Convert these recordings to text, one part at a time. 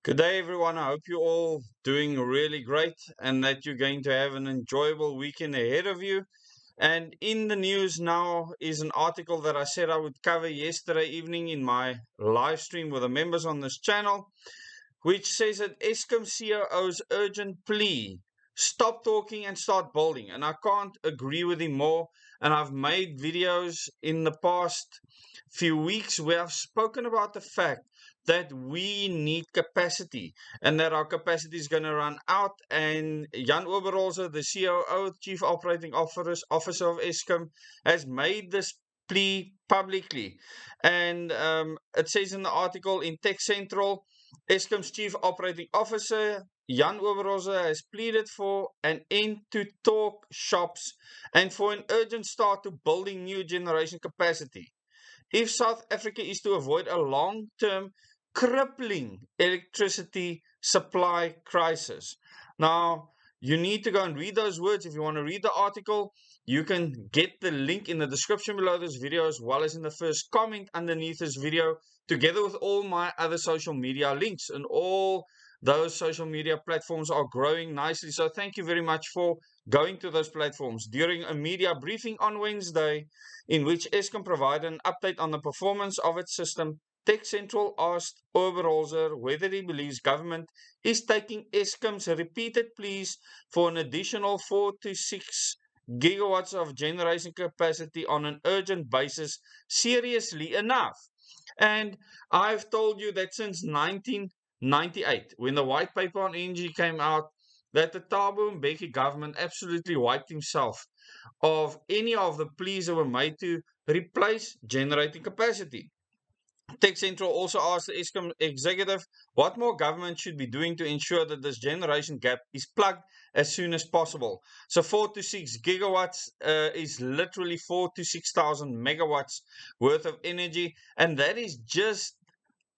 Good day, everyone. I hope you're all doing really great and that you're going to have an enjoyable weekend ahead of you. And in the news now is an article that I said I would cover yesterday evening in my live stream with the members on this channel, which says that Eskom COO's urgent plea, stop talking and start building. And I can't agree with him more. And I've made videos in the past few weeks where I've spoken about the fact that we need capacity and that our capacity is going to run out. And Jan Oberholzer, the COO, Chief Operating Officer of Eskom, has made this plea publicly. And it says in the article in Tech Central, Eskom's Chief Operating Officer, Jan Oberholzer, has pleaded for an end to talk shops and for an urgent start to building new generation capacity. If South Africa is to avoid a long-term crippling electricity supply crisis. Now, you need to go and read those words. If you want to read the article, you can get the link in the description below this video as well as in the first comment underneath this video, together with all my other social media links. And all those social media platforms are growing nicely. So thank you very much for going to those platforms. During a media briefing on Wednesday, in which Eskom provided an update on the performance of its system, Tech Central asked Oberholzer whether he believes government is taking Eskom's repeated pleas for an additional 4 to 6 gigawatts of generation capacity on an urgent basis seriously enough. And I've told you that since 1998, when the white paper on energy came out, that the Thabo Mbeki government absolutely wiped himself of any of the pleas that were made to replace generating capacity. Tech Central also asked the Eskom executive what more government should be doing to ensure that this generation gap is plugged as soon as possible. So 4 to 6 gigawatts is literally 4 to 6,000 megawatts worth of energy, and that is just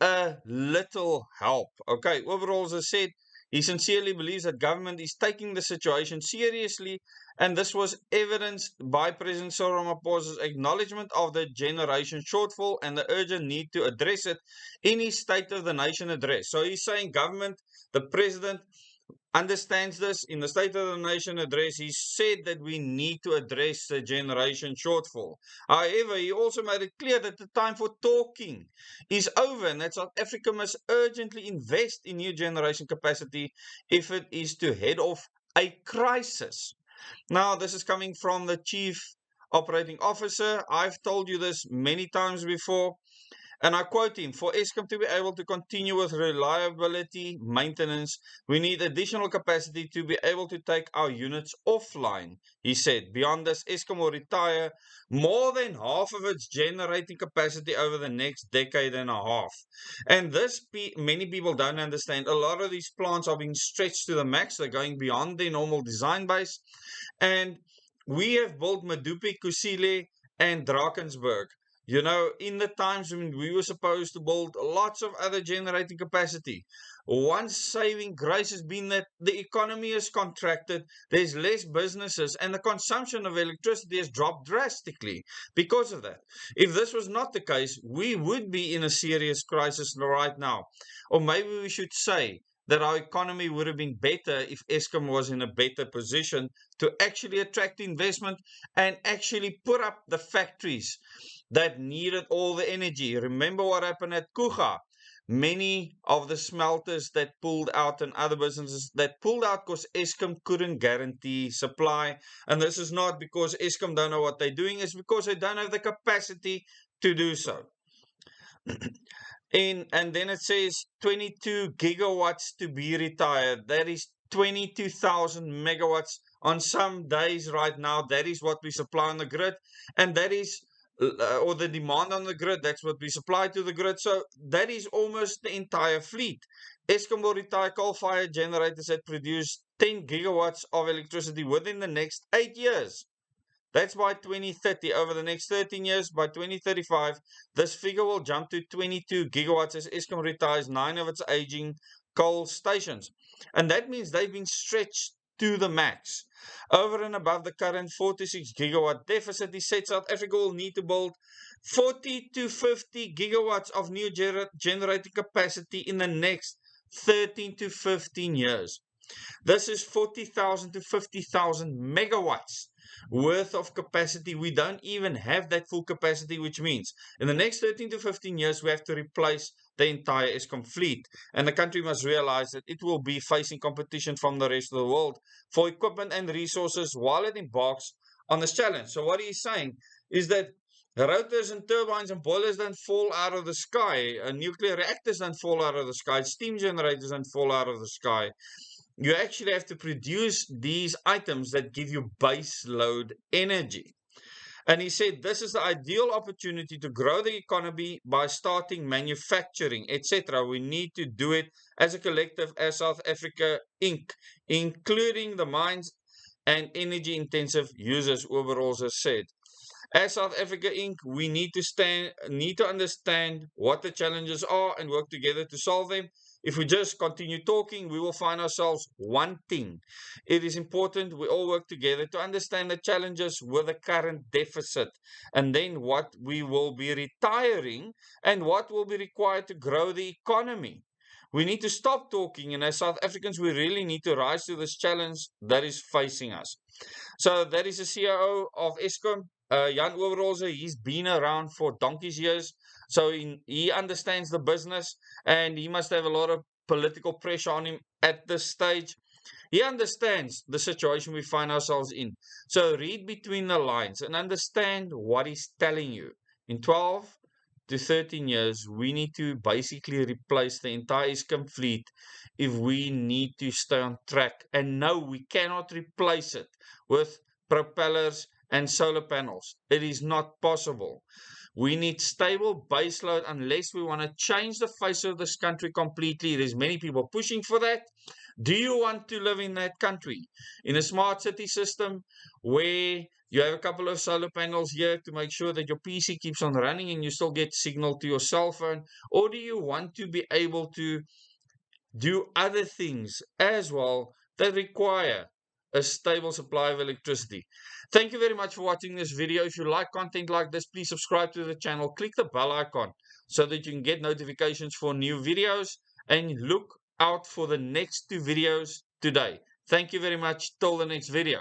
a little help. Okay, overall, as I said, he sincerely believes that government is taking the situation seriously, and this was evidenced by President Cyril Ramaphosa's acknowledgement of the generation shortfall and the urgent need to address it in his State of the Nation address. So he's saying government, the president, understands this. In the State of the Nation address, he said that we need to address the generation shortfall. However, he also made it clear that the time for talking is over and that South Africa must urgently invest in new generation capacity if it is to head off a crisis. Now, this is coming from the Chief Operating Officer. I've told you this many times before. And I quote him, for Eskom to be able to continue with reliability maintenance, we need additional capacity to be able to take our units offline, he said. Beyond this, Eskom will retire more than half of its generating capacity over the next decade and a half. And this, many people don't understand. A lot of these plants are being stretched to the max. They're going beyond their normal design base. And we have built Medupi, Kusile, and Drakensberg. You know, in the times when we were supposed to build lots of other generating capacity, one saving grace has been that the economy has contracted, there's less businesses, and the consumption of electricity has dropped drastically because of that. If this was not the case, we would be in a serious crisis right now. Or maybe we should say that our economy would have been better if Eskom was in a better position to actually attract investment and actually put up the factories that needed all the energy. Remember what happened at Kuga? Many of the smelters that pulled out and other businesses that pulled out because Eskom couldn't guarantee supply. And this is not because Eskom don't know what they're doing, it's because they don't have the capacity to do so. And then it says 22 gigawatts to be retired. That is 22,000 megawatts on some days right now. That is what we supply on the grid. And that is or the demand on the grid, that's what we supply to the grid. So that is almost the entire fleet. Eskom will retire coal-fired generators that produce 10 gigawatts of electricity within the next 8 years. That's by 2030. Over the next 13 years, by 2035, this figure will jump to 22 gigawatts as Eskom retires 9 of its aging coal stations. And that means they've been stretched to the max. Over and above the current 4 to 6 gigawatt deficit, he said South Africa will need to build 40 to 50 gigawatts of new generating capacity in the next 13 to 15 years. This is 40,000 to 50,000 megawatts worth of capacity. We don't even have that full capacity, which means in the next 13 to 15 years, we have to replace the entire Eskom fleet. And the country must realize that it will be facing competition from the rest of the world for equipment and resources while it embarks on this challenge. So what he's saying is that rotors and turbines and boilers don't fall out of the sky. Nuclear reactors don't fall out of the sky. Steam generators don't fall out of the sky. You actually have to produce these items that give you base load energy. And he said this is the ideal opportunity to grow the economy by starting manufacturing, etc. We need to do it as a collective, as South Africa Inc., including the mines and energy intensive users, Oberholzer said. As South Africa Inc., we need to understand what the challenges are and work together to solve them. If we just continue talking, we will find ourselves wanting. It is important we all work together to understand the challenges with the current deficit and then what we will be retiring and what will be required to grow the economy. We need to stop talking, and as South Africans, we really need to rise to this challenge that is facing us. So that is the COO of Eskom, Jan Oberholzer. He's been around for donkey's years, so he understands the business, and he must have a lot of political pressure on him at this stage. He understands the situation we find ourselves in. So read between the lines and understand what he's telling you. In 12 to 13 years, we need to basically replace the entire Eskom fleet if we need to stay on track. And no, we cannot replace it with propellers and solar panels. It is not possible. We need stable baseload unless we want to change the face of this country completely. There's many people pushing for that. Do you want to live in that country? In a smart city system where you have a couple of solar panels here to make sure that your PC keeps on running and you still get signal to your cell phone? Or do you want to be able to do other things as well that require a stable supply of electricity? Thank you very much for watching this video. If you like content like this, please subscribe to the channel. Click the bell icon so that you can get notifications for new videos, and look out for the next 2 videos today. Thank you very much. Till the next video.